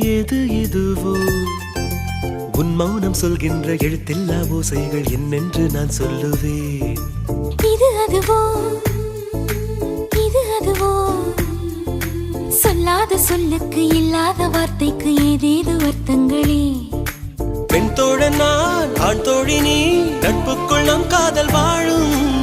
எது இதுவோ உன் மௌனம் சொல்கின்ற எழுத்தில்லா ஓசைகள் என்னென்று நான் சொல்லுவேன். இது அதுவோ இது அதுவோ சொல்லாத சொல்லுக்கு இல்லாத வார்த்தைக்கு ஏதேது அர்த்தங்களே. பெண் தோழன் நான், ஆண் தோழி நீ, நட்புக்குள் நம் காதல் வாழும்.